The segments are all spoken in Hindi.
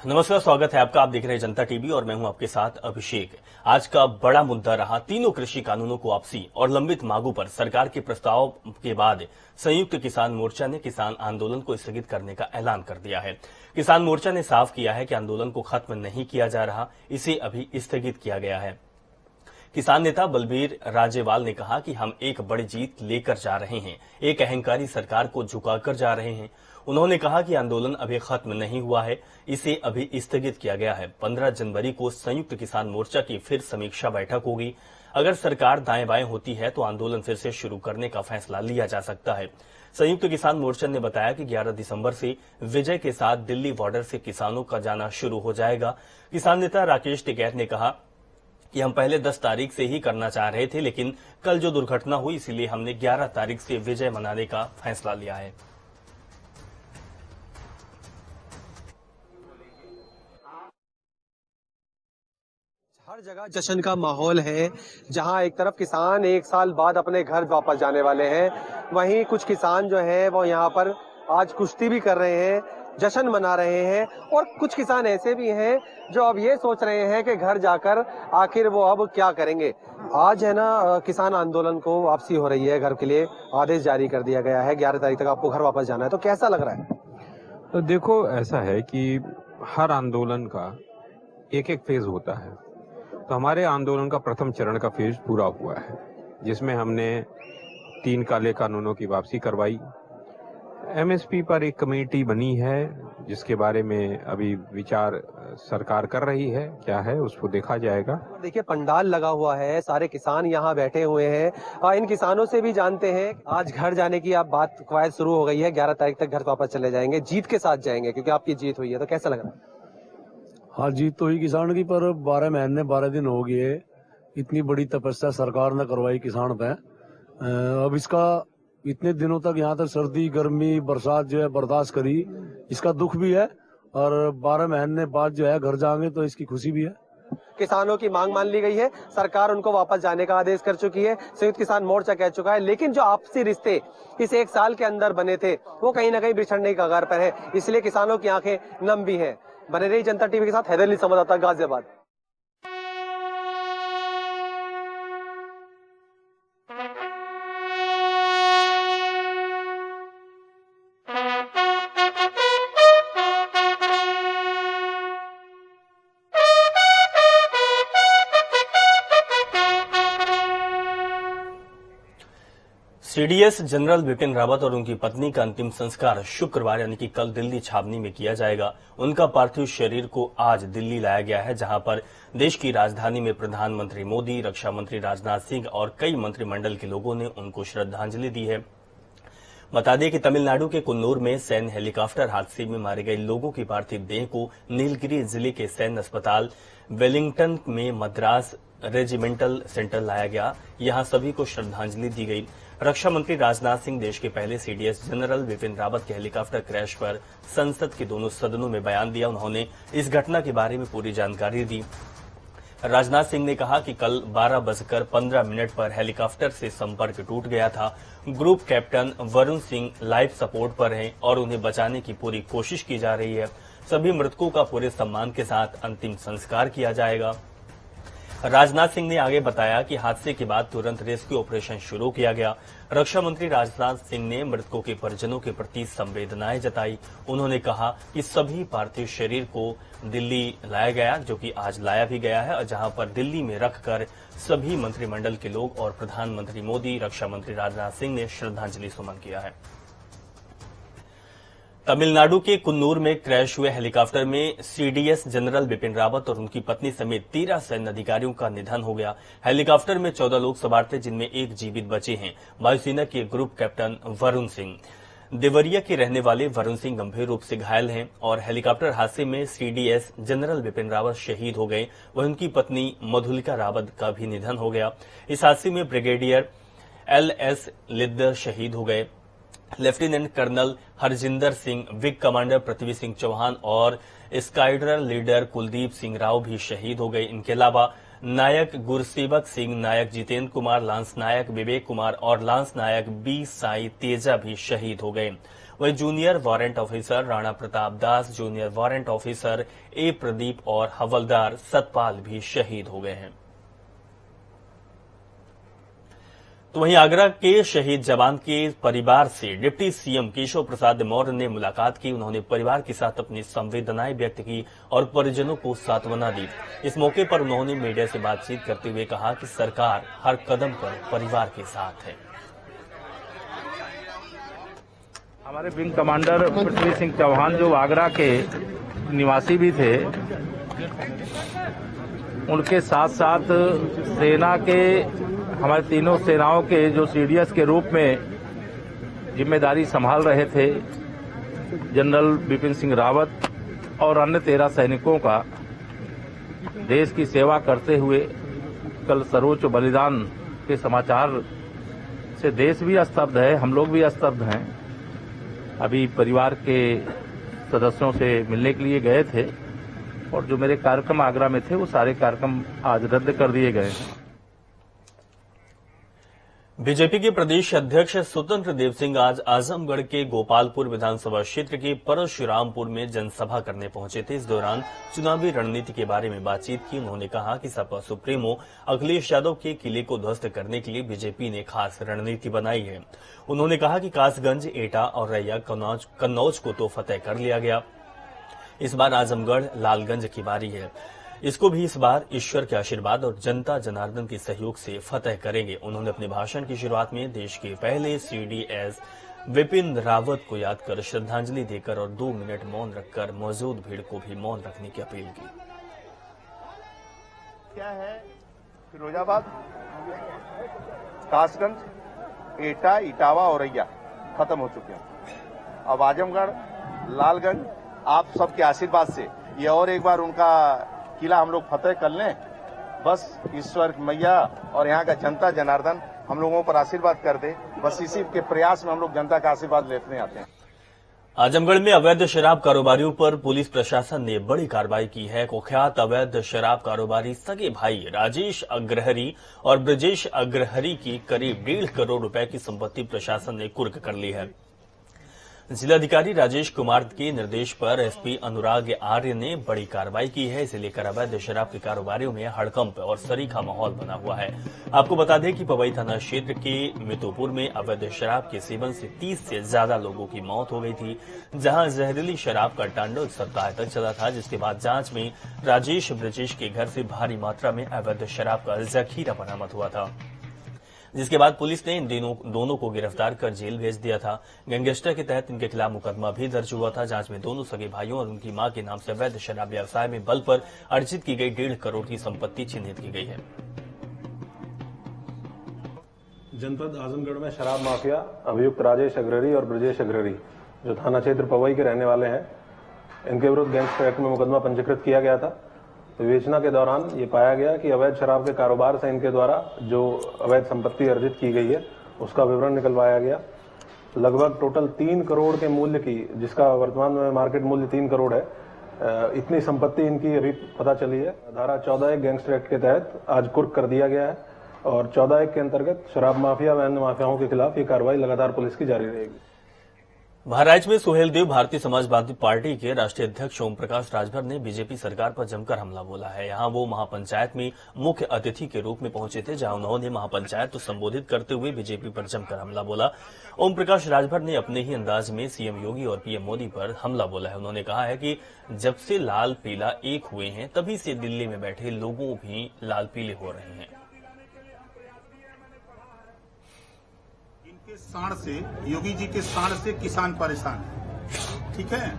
नमस्कार, स्वागत है आपका। आप देख रहे हैं जनता टीवी और मैं हूं आपके साथ अभिषेक। आज का बड़ा मुद्दा रहा तीनों कृषि कानूनों को वापसी और लंबित मांगों पर सरकार के प्रस्ताव के बाद संयुक्त किसान मोर्चा ने किसान आंदोलन को स्थगित करने का ऐलान कर दिया है। किसान मोर्चा ने साफ किया है कि आंदोलन को खत्म नहीं किया जा रहा, इसे अभी स्थगित किया गया है। किसान नेता बलबीर राजेवाल ने कहा कि हम एक बड़ी जीत लेकर जा रहे हैं, एक अहंकारी सरकार को झुकाकर जा रहे हैं। उन्होंने कहा कि आंदोलन अभी खत्म नहीं हुआ है, इसे अभी स्थगित किया गया है। 15 जनवरी को संयुक्त किसान मोर्चा की फिर समीक्षा बैठक होगी। अगर सरकार दाएं बाएं होती है तो आंदोलन फिर से शुरू करने का फैसला लिया जा सकता है। संयुक्त किसान मोर्चा ने बताया कि 11 दिसंबर से विजय के साथ दिल्ली बॉर्डर से किसानों का जाना शुरू हो जाएगा। किसान नेता राकेश टिकैत ने कहा कि हम पहले 10 तारीख से ही करना चाह रहे थे, लेकिन कल जो दुर्घटना हुई इसलिए हमने 11 तारीख से विजय मनाने का फैसला लिया है। हर जगह जश्न का माहौल है। जहां एक तरफ किसान एक साल बाद अपने घर वापस जाने वाले हैं, वहीं कुछ किसान जो है वो यहाँ पर आज कुश्ती भी कर रहे हैं, जश्न मना रहे हैं। और कुछ किसान ऐसे भी हैं जो अब ये सोच रहे हैं कि घर जाकर आखिर वो अब क्या करेंगे। आज है ना किसान आंदोलन को वापसी हो रही है, घर के लिए आदेश जारी कर दिया गया है। 11 तारीख तक आपको घर वापस जाना है, तो कैसा लग रहा है? तो देखो, ऐसा है कि हर आंदोलन का एक एक फेज होता है। तो हमारे आंदोलन का प्रथम चरण का फेज पूरा हुआ है, जिसमें हमने 3 काले कानूनों की वापसी करवाई। एमएसपी पर एक कमेटी बनी है जिसके बारे में अभी विचार सरकार कर रही है, क्या है उसको देखा जाएगा। देखिए, पंडाल लगा हुआ है, सारे किसान यहाँ बैठे हुए हैं। इन किसानों से भी जानते हैं। आज घर जाने की आप बात कवायद शुरू हो गई है, 11 तारीख तक घर वापस चले जाएंगे, जीत के साथ जाएंगे क्योंकि आपकी जीत हुई है, तो कैसा लग रहा है? हाँ, जीत तो हुई किसान की, पर 12 महीने 12 दिन हो गए। इतनी बड़ी तपस्या सरकार ने करवाई किसान पे। अब इसका इतने दिनों तक यहाँ तक सर्दी गर्मी बरसात जो है बर्दाश्त करी, इसका दुख भी है। और 12 महीने बाद जो है घर जाएंगे तो इसकी खुशी भी है। किसानों की मांग मान ली गई है, सरकार उनको वापस जाने का आदेश कर चुकी है, संयुक्त किसान मोर्चा कह चुका है। लेकिन जो आपसी रिश्ते इस एक साल के अंदर बने थे वो कहीं ना कहीं बिछड़ने की कगार पर है, इसलिए किसानों की आंखें नम भी हैं। बने रही जनता टीवी के साथ, हैदर अली संवाददाता, गाजियाबाद। सीडीएस जनरल बिपिन रावत और उनकी पत्नी का अंतिम संस्कार शुक्रवार यानी कि कल दिल्ली छावनी में किया जाएगा। उनका पार्थिव शरीर को आज दिल्ली लाया गया है, जहां पर देश की राजधानी में प्रधानमंत्री मोदी, रक्षा मंत्री राजनाथ सिंह और कई मंत्रिमंडल के लोगों ने उनको श्रद्धांजलि दी है। बता दें कि तमिलनाडु के कुन्नूर में सैन्य हेलीकॉप्टर हादसे में मारे गए लोगों की पार्थिव देह को नीलगिरी जिले के सैन्य अस्पताल वेलिंगटन में मद्रास रेजिमेंटल सेंटर लाया गया। यहां सभी को श्रद्धांजलि दी गई। रक्षा मंत्री राजनाथ सिंह देश के पहले सीडीएस जनरल बिपिन रावत के हेलीकॉप्टर क्रैश पर संसद के दोनों सदनों में बयान दिया। उन्होंने इस घटना के बारे में पूरी जानकारी दी। राजनाथ सिंह ने कहा कि कल 12:15 पर हेलीकॉप्टर से संपर्क टूट गया था। Group captain Varun Singh life support पर हैं और उन्हें बचाने की पूरी कोशिश की जा रही है। सभी मृतकों का पूरे सम्मान के साथ अंतिम संस्कार किया जाएगा। राजनाथ सिंह ने आगे बताया कि हादसे के बाद तुरंत रेस्क्यू ऑपरेशन शुरू किया गया। रक्षा मंत्री राजनाथ सिंह ने मृतकों के परिजनों के प्रति संवेदनाएं जताई। उन्होंने कहा कि सभी पार्थिव शरीर को दिल्ली लाया गया, जो कि आज लाया भी गया है, और जहां पर दिल्ली में रखकर सभी मंत्रिमंडल के लोग और प्रधानमंत्री मोदी, रक्षा मंत्री राजनाथ सिंह ने श्रद्धांजलि सुमन किया है। तमिलनाडु के कुन्नूर में क्रैश हुए हेलीकॉप्टर में सीडीएस जनरल बिपिन रावत और उनकी पत्नी समेत 13 सैन्य अधिकारियों का निधन हो गया। हेलीकॉप्टर में 14 लोग सवार थे, जिनमें एक जीवित बचे हैं। वायुसेना के ग्रुप कैप्टन वरुण सिंह। देवरिया के रहने वाले वरुण सिंह गंभीर रूप से घायल हैं और हेलीकॉप्टर हादसे में सीडीएस जनरल बिपिन रावत शहीद हो गए। वहीं उनकी पत्नी मधुलिका रावत का भी निधन हो गया। इस हादसे में ब्रिगेडियर LS लिद्दर शहीद हो गए। Lieutenant colonel Harjinder Singh, wing commander Prithvi Singh Chauhan और स्क्वाड्रन लीडर कुलदीप सिंह राव भी शहीद हो गए। इनके अलावा नायक गुरसेवक सिंह, नायक जितेंद्र कुमार, लांस नायक विवेक कुमार और लांस नायक बी साई तेजा भी शहीद हो गए। वहीं junior warrant officer Rana Pratap Das, junior warrant officer A Pradeep और हवलदार सतपाल भी शहीद हो गए हैं। तो वहीं आगरा के शहीद जवान के परिवार से डिप्टी सीएम केशव प्रसाद मौर्य ने मुलाकात की। उन्होंने परिवार के साथ अपनी संवेदनाएं व्यक्त की और परिजनों को सांत्वना दी। इस मौके पर उन्होंने मीडिया से बातचीत करते हुए कहा कि सरकार हर कदम पर परिवार के साथ है। हमारे विंग कमांडर पृथ्वी सिंह चौहान जो आगरा के निवासी भी थे, उनके साथ साथ सेना के हमारे तीनों सेनाओं के जो सीडीएस के रूप में जिम्मेदारी संभाल रहे थे जनरल बिपिन सिंह रावत और अन्य 13 सैनिकों का देश की सेवा करते हुए कल सर्वोच्च बलिदान के समाचार से देश भी स्तब्ध है, हम लोग भी स्तब्ध हैं। अभी परिवार के सदस्यों से मिलने के लिए गए थे और जो मेरे कार्यक्रम आगरा में थे वो सारे कार्यक्रम आज रद्द कर दिए गए हैं। बीजेपी के प्रदेश अध्यक्ष स्वतंत्र देव सिंह आज आजमगढ़ के गोपालपुर विधानसभा क्षेत्र के परशुरामपुर में जनसभा करने पहुंचे थे। इस दौरान चुनावी रणनीति के बारे में बातचीत की। उन्होंने कहा कि सपा सुप्रीमो अखिलेश यादव के किले को ध्वस्त करने के लिए बीजेपी ने खास रणनीति बनाई है। उन्होंने कहा कि कासगंज, एटा और रैया, कन्नौज को तो फतेह कर लिया गया। इस बार आजमगढ़, लालगंज की बारी है। इसको भी इस बार ईश्वर के आशीर्वाद और जनता जनार्दन के सहयोग से फतेह करेंगे। उन्होंने अपने भाषण की शुरुआत में देश के पहले सीडीएस विपिन रावत को याद कर श्रद्धांजलि देकर और 2 मिनट मौन रखकर मौजूद भीड़ को भी मौन रखने की अपील की। क्या है, फिरोजाबाद, कासगंज, एटा, इटावा और रैया खत्म हो चुके हैं। अब आजमगढ़, लालगंज आप सबके आशीर्वाद से ये और एक बार उनका किला हम लोग फतेह कर लें। बस ईश्वर मैया और यहाँ का जनता जनार्दन हम लोगों पर आशीर्वाद कर दे। बस इसी के प्रयास में हम लोग जनता का आशीर्वाद लेते आते हैं। आजमगढ़ में अवैध शराब कारोबारियों पर पुलिस प्रशासन ने बड़ी कार्रवाई की है। कुख्यात अवैध शराब कारोबारी सगे भाई राजेश अग्रहरी और ब्रजेश अग्रहरी की करीब 1.5 करोड़ रुपए की संपत्ति प्रशासन ने कुर्क कर ली है। जिलाधिकारी राजेश कुमार के निर्देश पर एसपी अनुराग आर्य ने बड़ी कार्रवाई की है। इसे लेकर अवैध शराब के कारोबारियों में हड़कंप और सरीखा माहौल बना हुआ है। आपको बता दें कि पवई थाना क्षेत्र के मितुपुर में अवैध शराब के सेवन से 30 से ज्यादा लोगों की मौत हो गई थी, जहां जहरीली शराब का तांडव 1 सप्ताह तक चला था। जिसके बाद जांच में राजेश ब्रजेश के घर से भारी मात्रा में अवैध शराब का जखीरा बरामद हुआ था, जिसके बाद पुलिस ने इन दोनों को गिरफ्तार कर जेल भेज दिया था। गैंगस्टर के तहत इनके खिलाफ मुकदमा भी दर्ज हुआ था। जांच में दोनों सगे भाइयों और उनकी मां के नाम से अवैध शराब व्यवसाय में बल पर अर्जित की गई 1.5 करोड़ की संपत्ति चिन्हित की गई है। जनपद आजमगढ़ में शराब माफिया अभियुक्त राजेश अग्रहरी और ब्रजेश अग्रहरी जो थाना क्षेत्र पवई के रहने वाले हैं, इनके विरुद्ध गैंगस्टर एक्ट में मुकदमा पंजीकृत किया गया था। विवेचना के दौरान ये पाया गया कि अवैध शराब के कारोबार से इनके द्वारा जो अवैध संपत्ति अर्जित की गई है उसका विवरण निकलवाया गया। लगभग टोटल 3 करोड़ के मूल्य की, जिसका वर्तमान में मार्केट मूल्य 3 करोड़ है, इतनी संपत्ति इनकी अभी पता चली है। धारा 14(1) गैंगस्टर एक्ट के तहत आज कुर्क कर दिया गया है और 14(1) के अंतर्गत शराब माफिया व अन्य माफियाओं के खिलाफ ये कार्रवाई लगातार पुलिस की जारी रहेगी। महाराज में सुहेलदेव भारतीय समाजवादी पार्टी के राष्ट्रीय अध्यक्ष ओम प्रकाश राजभर ने बीजेपी सरकार पर जमकर हमला बोला है। यहां वो महापंचायत में मुख्य अतिथि के रूप में पहुंचे थे, जहां उन्होंने महापंचायत को संबोधित करते हुए बीजेपी पर जमकर हमला बोला। ओम प्रकाश राजभर ने अपने ही अंदाज में सीएम योगी और पीएम मोदी पर हमला बोला है। उन्होंने कहा है कि जब से लाल पीला एक हुए हैं, तभी से दिल्ली में बैठे लोगों भी लाल पीले हो रहे हैं। साण से, योगी जी के साण से किसान परेशान है। ठीक है,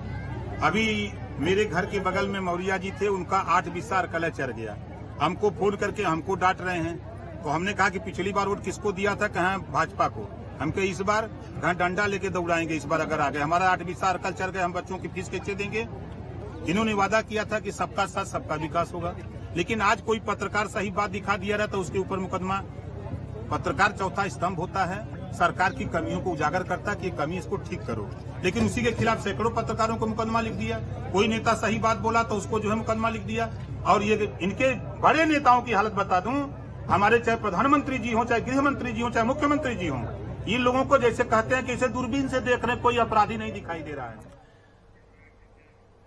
अभी मेरे घर के बगल में मौर्या जी थे, उनका 8 बिसार कलह चढ़ गया। हमको फोन करके हमको डांट रहे हैं। तो हमने कहा कि पिछली बार वोट किसको दिया था, कहा भाजपा को। हमके इस बार कहा डंडा लेके दौड़ाएंगे। इस बार अगर आ गए, हमारा 8 बिसार कल चढ़ गए, हम बच्चों की फीस कैसे देंगे। इन्होंने वादा किया था कि सबका साथ सबका विकास होगा, लेकिन आज कोई पत्रकार सही बात दिखा दिया रहा तो उसके ऊपर मुकदमा। पत्रकार चौथा स्तंभ होता है, सरकार की कमियों को उजागर करता कि कमी इसको ठीक करो, लेकिन उसी के खिलाफ सैकड़ों पत्रकारों को मुकदमा लिख दिया। कोई नेता सही बात बोला तो उसको जो है मुकदमा लिख दिया। और ये इनके बड़े नेताओं की हालत बता दूं, हमारे चाहे प्रधानमंत्री जी हो, चाहे गृह मंत्री जी हो, चाहे मुख्यमंत्री जी हो, इन लोगों को जैसे कहते हैं कि इसे दूरबीन से देख रहे, कोई अपराधी नहीं दिखाई दे रहा है।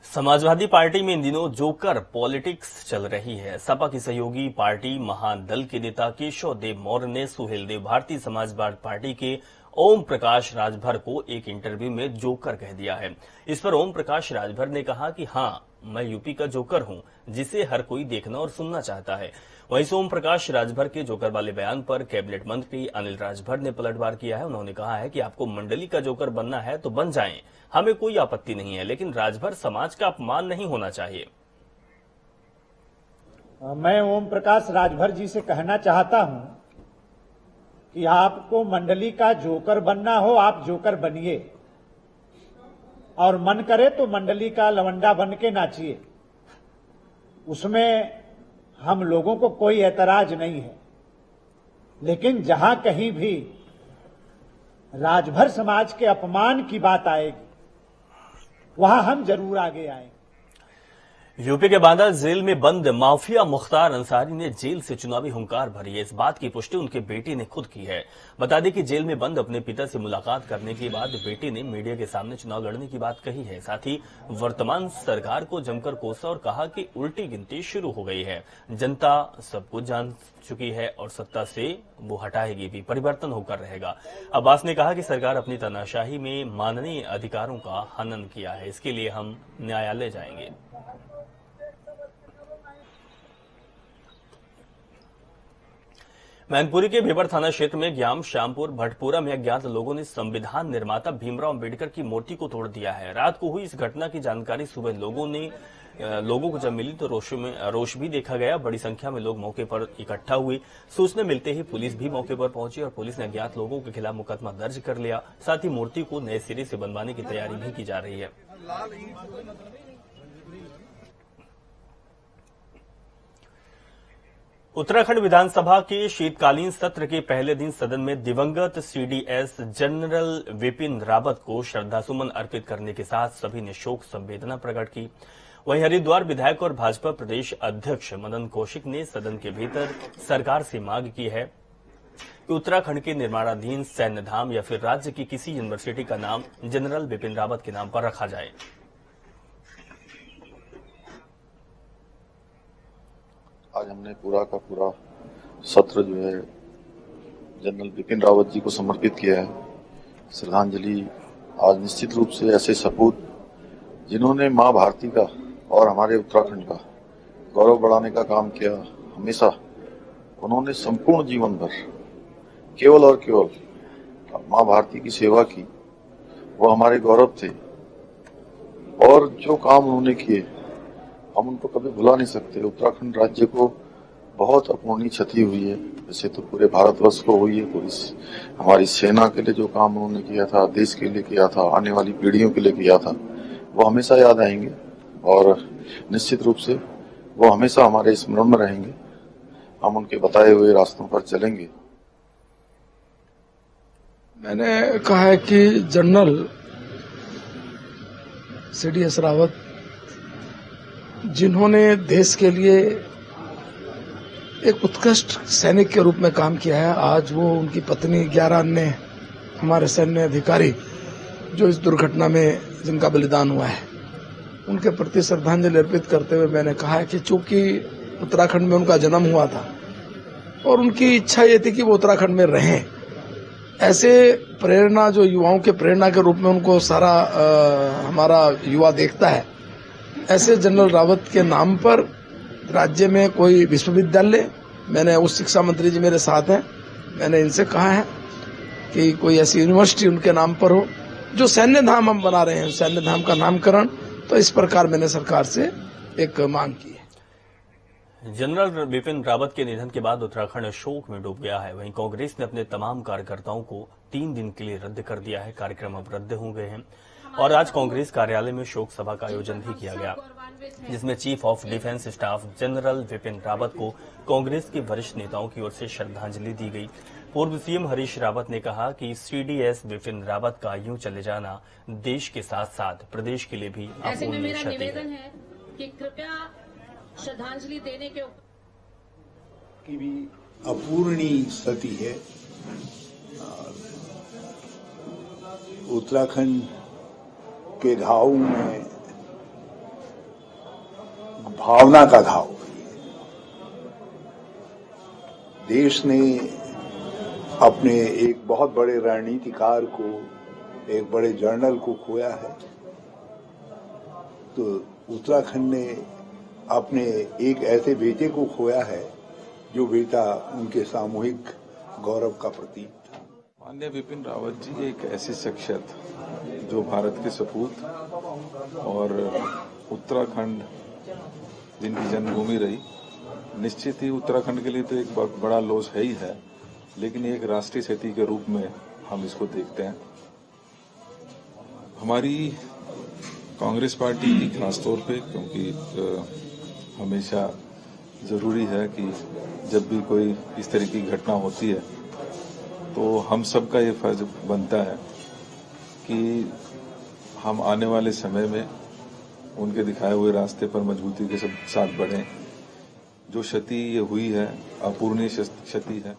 समाजवादी पार्टी में इन दिनों जोकर पॉलिटिक्स चल रही है। सपा की सहयोगी पार्टी महादल के नेता केशव देव मौर्य ने सुहेल देव भारतीय समाजवादी पार्टी के ओम प्रकाश राजभर को एक इंटरव्यू में जोकर कह दिया है। इस पर ओम प्रकाश राजभर ने कहा कि हां, मैं यूपी का जोकर हूं, जिसे हर कोई देखना और सुनना चाहता है। वहीं से ओम प्रकाश राजभर के जोकर वाले बयान पर कैबिनेट मंत्री अनिल राजभर ने पलटवार किया है। उन्होंने कहा है कि आपको मंडली का जोकर बनना है तो बन जाएं, हमें कोई आपत्ति नहीं है, लेकिन राजभर समाज का अपमान नहीं होना चाहिए। मैं ओम प्रकाश राजभर जी से कहना चाहता हूं कि आपको मंडली का जोकर बनना हो, आप जोकर बनिए, और मन करे तो मंडली का लवंडा बन के नाचिए, उसमें हम लोगों को कोई ऐतराज नहीं है। लेकिन जहां कहीं भी राजभर समाज के अपमान की बात आएगी, वहां हम जरूर आगे आएंगे। यूपी के बांदा जेल में बंद माफिया मुख्तार अंसारी ने जेल से चुनावी हुंकार भरी है। इस बात की पुष्टि उनके बेटे ने खुद की है। बता दें कि जेल में बंद अपने पिता से मुलाकात करने के बाद बेटे ने मीडिया के सामने चुनाव लड़ने की बात कही है। साथ ही वर्तमान सरकार को जमकर कोसा और कहा कि उल्टी गिनती शुरू हो गई है, जनता सब कुछ जान चुकी है और सत्ता से वो हटाएगी भी, परिवर्तन होकर रहेगा। अब्बास ने कहा कि सरकार अपनी तानाशाही में माननीय अधिकारों का हनन किया है, इसके लिए हम न्यायालय जाएंगे। मैनपुरी के भेबर थाना क्षेत्र में ग्याम श्यामपुर भटपुरा में अज्ञात लोगों ने संविधान निर्माता भीमराव अंबेडकर की मूर्ति को तोड़ दिया है। रात को हुई इस घटना की जानकारी सुबह लोगों को जब मिली तो रोष भी देखा गया। बड़ी संख्या में लोग मौके पर इकट्ठा हुए। सूचना मिलते ही पुलिस भी मौके पर पहुंची और पुलिस ने अज्ञात लोगों के खिलाफ मुकदमा दर्ज कर लिया। साथ ही मूर्ति को नए सिरे से बनवाने की तैयारी भी की जा रही है। उत्तराखंड विधानसभा के शीतकालीन सत्र के पहले दिन सदन में दिवंगत सीडीएस जनरल विपिन रावत को श्रद्धासुमन अर्पित करने के साथ सभी ने शोक संवेदना प्रकट की। वहीं हरिद्वार विधायक और भाजपा प्रदेश अध्यक्ष मदन कौशिक ने सदन के भीतर सरकार से मांग की है कि उत्तराखंड के निर्माणाधीन सैन्य धाम या फिर राज्य की किसी यूनिवर्सिटी का नाम जनरल विपिन रावत के नाम पर रखा जाए। आज हमने पूरा का पूरा सत्र जो है जनरल बिपिन रावत जी को समर्पित किया है। श्रद्धांजलि आज निश्चित रूप से ऐसे सपूत जिन्होंने मां भारती का और हमारे उत्तराखंड का गौरव बढ़ाने का काम किया, हमेशा उन्होंने संपूर्ण जीवन भर केवल और केवल मां भारती की सेवा की, वो हमारे गौरव थे। और जो काम उन्होंने किए हम उनको कभी भुला नहीं सकते। उत्तराखंड राज्य को बहुत अपूर्णीय क्षति हुई है, वैसे तो पूरे भारतवर्ष को हुई है। पूरी हमारी सेना के लिए जो काम उन्होंने किया था, देश के लिए किया था, आने वाली पीढ़ियों के लिए किया था, वो हमेशा याद आएंगे और निश्चित रूप से वो हमेशा हमारे स्मरण में रहेंगे। हम उनके बताए हुए रास्तों पर चलेंगे। मैंने कहा है कि जनरल सीडीएस रावत जिन्होंने देश के लिए एक उत्कृष्ट सैनिक के रूप में काम किया है, आज वो उनकी पत्नी 11 अन्य हमारे सैन्य अधिकारी जो इस दुर्घटना में जिनका बलिदान हुआ है, उनके प्रति श्रद्धांजलि अर्पित करते हुए मैंने कहा है कि चूंकि उत्तराखंड में उनका जन्म हुआ था और उनकी इच्छा ये थी कि वो उत्तराखंड में रहें, ऐसे प्रेरणा जो युवाओं के प्रेरणा के रूप में उनको सारा हमारा युवा देखता है, ऐसे जनरल रावत के नाम पर राज्य में कोई विश्वविद्यालय, मैंने उस शिक्षा मंत्री जी मेरे साथ हैं, मैंने इनसे कहा है कि कोई ऐसी यूनिवर्सिटी उनके नाम पर हो। जो सैन्य धाम हम बना रहे हैं, सैन्य धाम का नामकरण, तो इस प्रकार मैंने सरकार से एक मांग की है। जनरल बिपिन रावत के निधन के बाद उत्तराखंड शोक में डूब गया है। वहीं कांग्रेस ने अपने तमाम कार्यकर्ताओं को 3 दिन के लिए रद्द कर दिया है। कार्यक्रम अब रद्द हो गए हैं और आज कांग्रेस कार्यालय में शोक सभा का आयोजन भी किया गया, जिसमें chief of defence staff general Vipin Rawat को कांग्रेस के वरिष्ठ नेताओं की ओर से श्रद्धांजलि दी गई। पूर्व सीएम हरीश रावत ने कहा कि सीडीएस विपिन रावत का यूं चले जाना देश के साथ साथ प्रदेश के लिए भी अपूर्णीय क्षति है कि कृपया श्रद्धांजलि देने के की भी अपूर्णीय क्षति है। उत्तराखंड के घाव में भावना का घाव। देश ने अपने एक बहुत बड़े रणनीतिकार को, एक बड़े जर्नल को खोया है, तो उत्तराखंड ने अपने एक ऐसे बेटे को खोया है जो बेटा उनके सामूहिक गौरव का प्रतीक था। माननीय विपिन रावत जी एक ऐसी शख्सियत जो भारत के सपूत और उत्तराखंड जिनकी जन्मभूमि रही, निश्चित ही उत्तराखंड के लिए तो एक बड़ा लॉस है ही है, लेकिन एक राष्ट्रीय क्षति के रूप में हम इसको देखते हैं। हमारी कांग्रेस पार्टी की खासतौर पे, क्योंकि हमेशा जरूरी है कि जब भी कोई इस तरह की घटना होती है तो हम सबका ये फर्ज बनता है कि हम आने वाले समय में उनके दिखाए हुए रास्ते पर मजबूती के साथ बढ़ें। जो क्षति ये हुई है अपूरणीय क्षति है।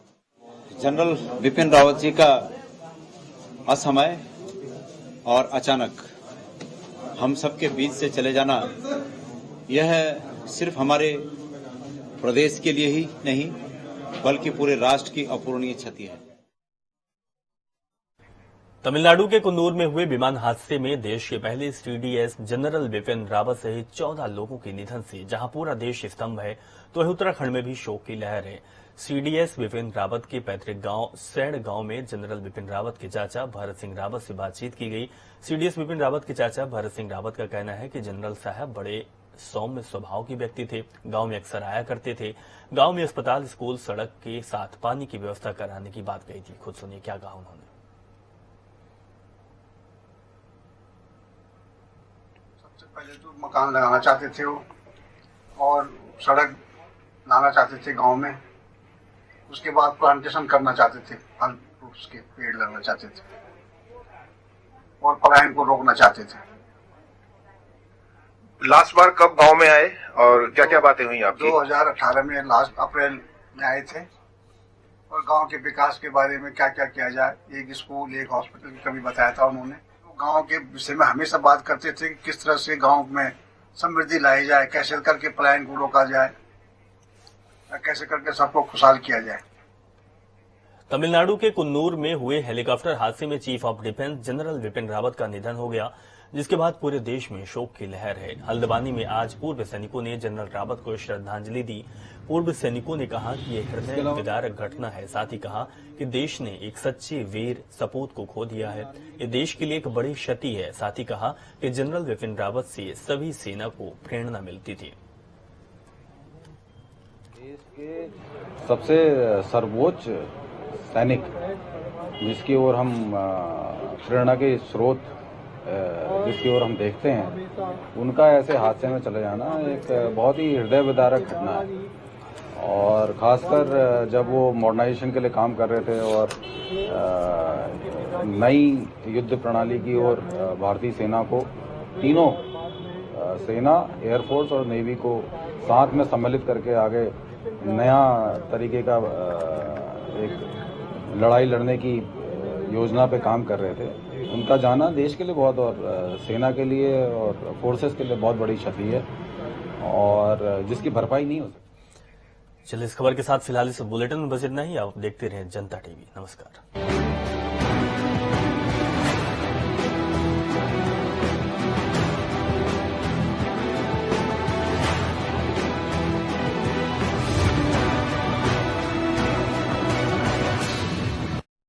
जनरल बिपिन रावत जी का असमय और अचानक हम सबके बीच से चले जाना, यह सिर्फ हमारे प्रदेश के लिए ही नहीं बल्कि पूरे राष्ट्र की अपूरणीय क्षति है। तमिलनाडु के कुन्नूर में हुए विमान हादसे में देश के पहले सीडीएस जनरल बिपिन रावत सहित 14 लोगों के निधन से जहां पूरा देश स्तंभ है, तो उत्तराखंड में भी शोक की लहर है। सीडीएस बिपिन रावत के पैतृक गांव सैण गांव में जनरल बिपिन रावत के चाचा भरत सिंह रावत से बातचीत की गई। सीडीएस बिपिन रावत के चाचा भरत सिंह रावत का कहना है कि जनरल साहब बड़े सौम्य स्वभाव के व्यक्ति थे, गांव में अक्सर आया करते थे। गांव में अस्पताल, स्कूल, सड़क के साथ पानी की व्यवस्था कराने की बात कही थी। खुद सुनिए क्या कहा उन्होंने। सबसे पहले तो मकान लगाना चाहते थे वो, और सड़क लाना चाहते थे गांव में। उसके बाद प्लांटेशन करना चाहते थे, फल फ्रूट्स के पेड़ लगाना चाहते थे, और पलायन को रोकना चाहते थे। लास्ट बार कब गांव में आए और क्या क्या बातें हुई आपकी? 2018 में लास्ट अप्रैल में आए थे, और गांव के विकास के बारे में क्या क्या किया जाए, एक स्कूल, एक हॉस्पिटल की कमी बताया था उन्होंने। गांव के विषय में हमेशा बात करते थे कि किस तरह से गांव में समृद्धि लाई जाए, कैसे करके पलायन को रोका जाए, कैसे करके सबको खुशहाल किया जाए। तमिलनाडु के कुन्नूर में हुए हेलीकॉप्टर हादसे में chief of defence general Bipin Rawat का निधन हो गया, जिसके बाद पूरे देश में शोक की लहर है। हल्द्वानी में आज पूर्व सैनिकों ने जनरल रावत को श्रद्धांजलि दी। पूर्व सैनिकों ने कहा कि यह हृदय विदारक घटना है। साथ ही कहा कि देश ने एक सच्चे वीर सपूत को खो दिया है। ये देश के लिए एक बड़ी क्षति है। साथ ही कहा कि जनरल बिपिन रावत से सभी सेना को प्रेरणा मिलती थी। देश के सबसे सर्वोच्च सैनिक, जिसकी ओर हम प्रेरणा के स्रोत, जिसकी ओर हम देखते हैं, उनका ऐसे हादसे में चले जाना एक बहुत ही हृदय विदारक घटना है। और खासकर जब वो मॉडर्नाइजेशन के लिए काम कर रहे थे और नई युद्ध प्रणाली की ओर भारतीय सेना को, तीनों सेना, एयरफोर्स और नेवी को साथ में सम्मिलित करके आगे नया तरीके का एक लड़ाई लड़ने की योजना पे काम कर रहे थे। उनका जाना देश के लिए बहुत, और सेना के लिए और फोर्सेस के लिए बहुत बड़ी क्षति है, और जिसकी भरपाई नहीं हो सकती। चलिए, इस खबर के साथ फिलहाल इस बुलेटिन में बस इतना ही। आप देखते रहें जनता टीवी। नमस्कार।